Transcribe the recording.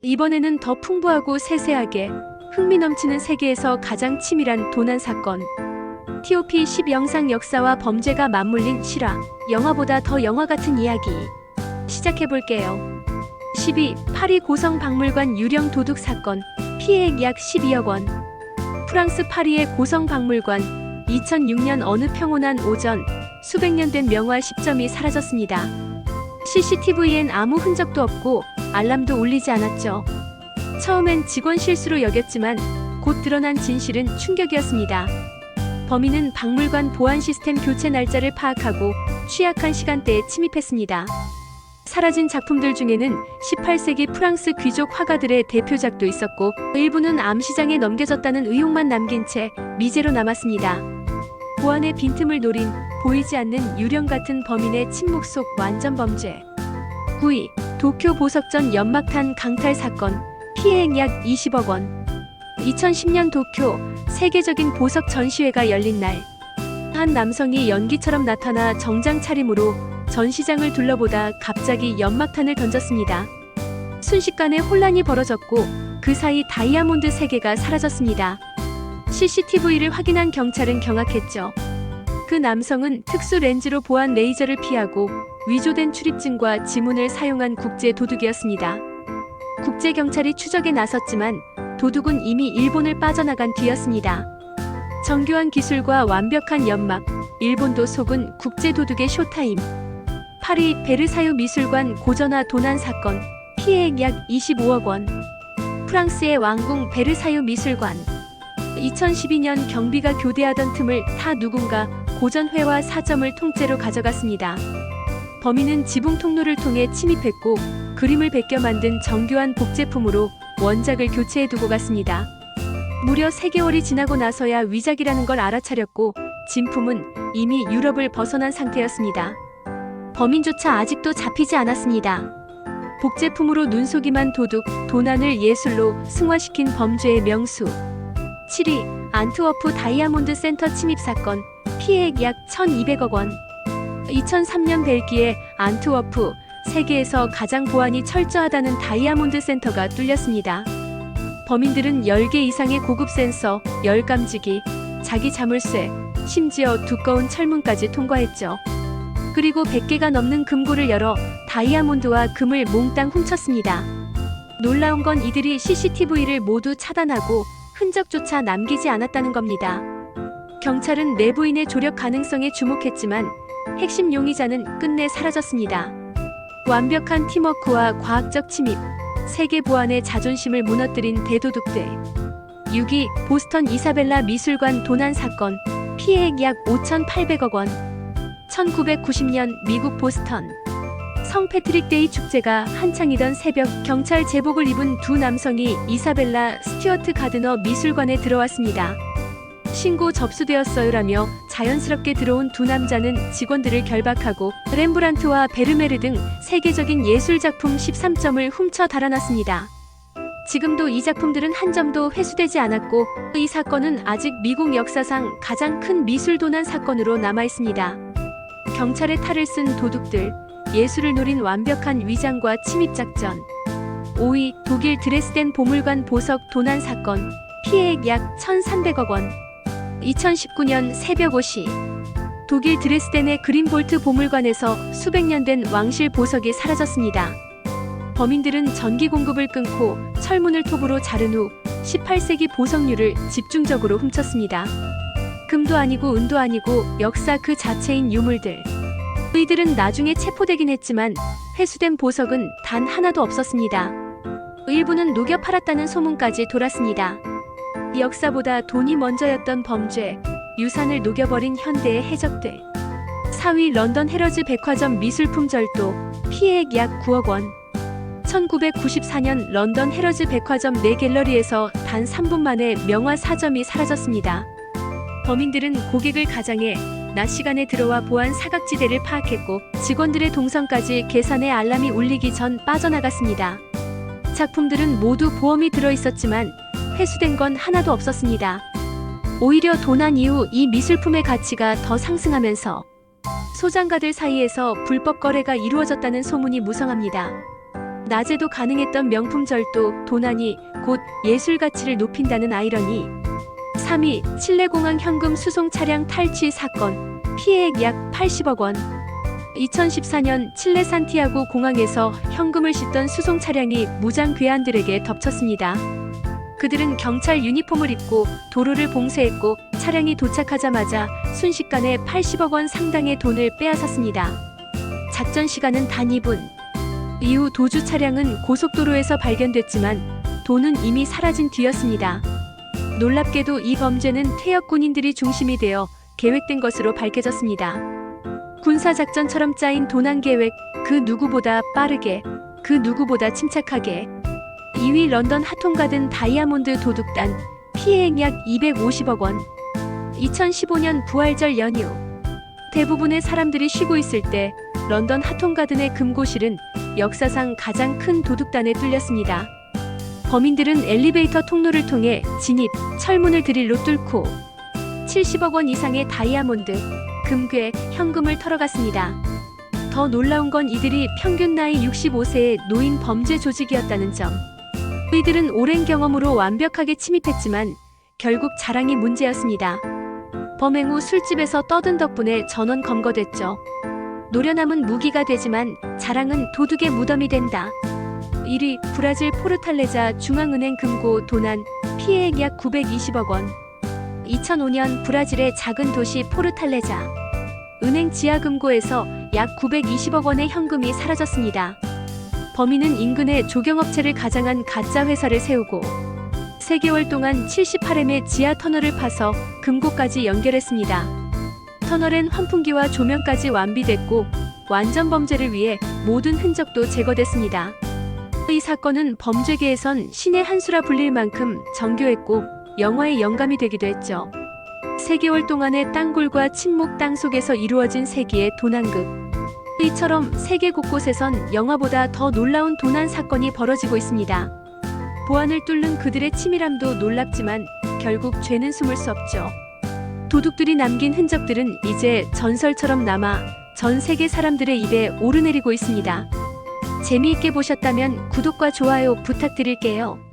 이번에는 더 풍부하고 세세하게 흥미넘치는 세계에서 가장 치밀한 도난 사건. TOP10 영상 역사와 범죄가 맞물린 실화. 영화보다 더 영화 같은 이야기. 시작해볼게요. 12. 파리 고성박물관 유령 도둑 사건. 피해액 약 12억 원. 프랑스 파리의 고성박물관. 2006년 어느 평온한 오전 수백 년 된 명화 10점이 사라졌습니다. CCTV엔 아무 흔적도 없고 알람도 울리지 않았죠. 처음엔 직원 실수로 여겼지만 곧 드러난 진실은 충격이었습니다. 범인은 박물관 보안 시스템 교체 날짜를 파악하고 취약한 시간대에 침입했습니다. 사라진 작품들 중에는 18세기 프랑스 귀족 화가들의 대표작도 있었고 일부는 암시장에 넘겨졌다는 의혹만 남긴 채 미제로 남았습니다. 보안의 빈틈을 노린 보이지 않는 유령 같은 범인의 침묵 속 완전 범죄. 9위. 도쿄 보석전 연막탄 강탈 사건. 피해액 약 20억 원. 2010년 도쿄 세계적인 보석 전시회가 열린 날, 한 남성이 연기처럼 나타나 정장 차림으로 전시장을 둘러보다 갑자기 연막탄을 던졌습니다. 순식간에 혼란이 벌어졌고 그 사이 다이아몬드 3개가 사라졌습니다. CCTV를 확인한 경찰은 경악했죠. 그 남성은 특수 렌즈로 보안 레이저를 피하고 위조된 출입증과 지문을 사용한 국제 도둑이었습니다. 국제경찰이 추적에 나섰지만 도둑은 이미 일본을 빠져나간 뒤였습니다. 정교한 기술과 완벽한 연막, 일본도 속은 국제 도둑의 쇼타임. 파리 베르사유 미술관 고전화 도난 사건. 피해액 약 25억 원. 프랑스의 왕궁 베르사유 미술관. 2012년 경비가 교대하던 틈을 타 누군가 고전회화 4점을 통째로 가져갔습니다. 범인은 지붕 통로를 통해 침입했고 그림을 베껴 만든 정교한 복제품으로 원작을 교체해두고 갔습니다. 무려 3개월이 지나고 나서야 위작이라는 걸 알아차렸고 진품은 이미 유럽을 벗어난 상태였습니다. 범인조차 아직도 잡히지 않았습니다. 복제품으로 눈속임한 도둑, 도난을 예술로 승화시킨 범죄의 명수. 7위. 안트워프 다이아몬드 센터 침입 사건. 피해액 약 1200억 원. 2003년 벨기에 안트워프, 세계에서 가장 보안이 철저하다는 다이아몬드 센터가 뚫렸습니다. 범인들은 10개 이상의 고급 센서, 열감지기, 자기 자물쇠, 심지어 두꺼운 철문까지 통과했죠. 그리고 100개가 넘는 금고를 열어 다이아몬드와 금을 몽땅 훔쳤습니다. 놀라운 건 이들이 CCTV를 모두 차단하고 흔적조차 남기지 않았다는 겁니다. 경찰은 내부인의 조력 가능성에 주목했지만 핵심 용의자는 끝내 사라졌습니다. 완벽한 팀워크와 과학적 침입, 세계 보안의 자존심을 무너뜨린 대도둑들. 6위. 보스턴 이사벨라 미술관 도난 사건. 피해액 약 5,800억 원. 1990년 미국 보스턴 성 패트릭데이 축제가 한창이던 새벽, 경찰 제복을 입은 두 남성이 이사벨라 스튜어트 가드너 미술관에 들어왔습니다. 신고 접수되었어요라며 자연스럽게 들어온 두 남자는 직원들을 결박하고 렘브란트와 베르메르 등 세계적인 예술작품 13점을 훔쳐 달아났습니다. 지금도 이 작품들은 한 점도 회수되지 않았고 이 사건은 아직 미국 역사상 가장 큰 미술 도난 사건으로 남아있습니다. 경찰의 탈을 쓴 도둑들, 예술을 노린 완벽한 위장과 침입작전. 5위. 독일 드레스덴 보물관 보석 도난 사건. 피해액 약 1,300억 원. 2019년 새벽 5시 독일 드레스덴의 그린볼트 보물관에서 수백 년 된 왕실 보석이 사라졌습니다. 범인들은 전기 공급을 끊고 철문을 톱으로 자른 후 18세기 보석류를 집중적으로 훔쳤습니다. 금도 아니고 은도 아니고 역사 그 자체인 유물들. 이들은 나중에 체포되긴 했지만 회수된 보석은 단 하나도 없었습니다. 일부는 녹여 팔았다는 소문까지 돌았습니다. 역사보다 돈이 먼저였던 범죄, 유산을 녹여버린 현대의 해적들. 4위. 런던 헤러즈 백화점 미술품 절도. 피해액 약 9억 원. 1994년 런던 헤러즈 백화점 내 갤러리에서 단 3분 만에 명화 4점이 사라졌습니다. 범인들은 고객을 가장해 낮 시간에 들어와 보안 사각지대를 파악했고 직원들의 동선까지 계산해 알람이 울리기 전 빠져나갔습니다. 작품들은 모두 보험이 들어있었지만 회수된 건 하나도 없었습니다. 오히려 도난 이후 이 미술품의 가치가 더 상승하면서 소장가들 사이에서 불법 거래가 이루어졌다는 소문이 무성합니다. 낮에도 가능했던 명품 절도, 도난이 곧 예술 가치를 높인다는 아이러니. 3위, 칠레공항 현금 수송 차량 탈취 사건. 피해액 약 80억 원. 2014년 칠레 산티아고 공항에서 현금을 싣던 수송 차량이 무장 괴한들에게 덮쳤습니다. 그들은 경찰 유니폼을 입고 도로를 봉쇄했고 차량이 도착하자마자 순식간에 80억 원 상당의 돈을 빼앗았습니다. 작전 시간은 단 2분. 이후 도주 차량은 고속도로에서 발견됐지만 돈은 이미 사라진 뒤였습니다. 놀랍게도 이 범죄는 퇴역 군인들이 중심이 되어 계획된 것으로 밝혀졌습니다. 군사작전처럼 짜인 도난 계획, 그 누구보다 빠르게, 그 누구보다 침착하게. 2위 런던 하통가든 다이아몬드 도둑단, 피해액 약 250억 원. 2015년 부활절 연휴. 대부분의 사람들이 쉬고 있을 때 런던 하통가든의 금고실은 역사상 가장 큰 도둑단에 뚫렸습니다. 범인들은 엘리베이터 통로를 통해 진입, 철문을 드릴로 뚫고 70억 원 이상의 다이아몬드, 금괴, 현금을 털어갔습니다. 더 놀라운 건 이들이 평균 나이 65세의 노인 범죄 조직이었다는 점. 이들은 오랜 경험으로 완벽하게 침입했지만 결국 자랑이 문제였습니다. 범행 후 술집에서 떠든 덕분에 전원 검거됐죠. 노련함은 무기가 되지만 자랑은 도둑의 무덤이 된다. 1위, 브라질 포르탈레자 중앙은행 금고 도난, 피해액 약 920억 원. 2005년 브라질의 작은 도시 포르탈레자. 은행 지하 금고에서 약 920억 원의 현금이 사라졌습니다. 범인은 인근에 조경업체를 가장한 가짜 회사를 세우고 3개월 동안 78m의 지하 터널을 파서 금고까지 연결했습니다. 터널엔 환풍기와 조명까지 완비됐고 완전 범죄를 위해 모든 흔적도 제거됐습니다. 이 사건은 범죄계에선 신의 한 수라 불릴 만큼 정교했고 영화의 영감이 되기도 했죠. 3개월 동안의 땅굴과 침묵 땅속에서 이루어진 세기의 도난극. 이처럼 세계 곳곳에선 영화보다 더 놀라운 도난 사건이 벌어지고 있습니다. 보안을 뚫는 그들의 치밀함도 놀랍지만 결국 죄는 숨을 수 없죠. 도둑들이 남긴 흔적들은 이제 전설처럼 남아 전 세계 사람들의 입에 오르내리고 있습니다. 재미있게 보셨다면 구독과 좋아요 부탁드릴게요.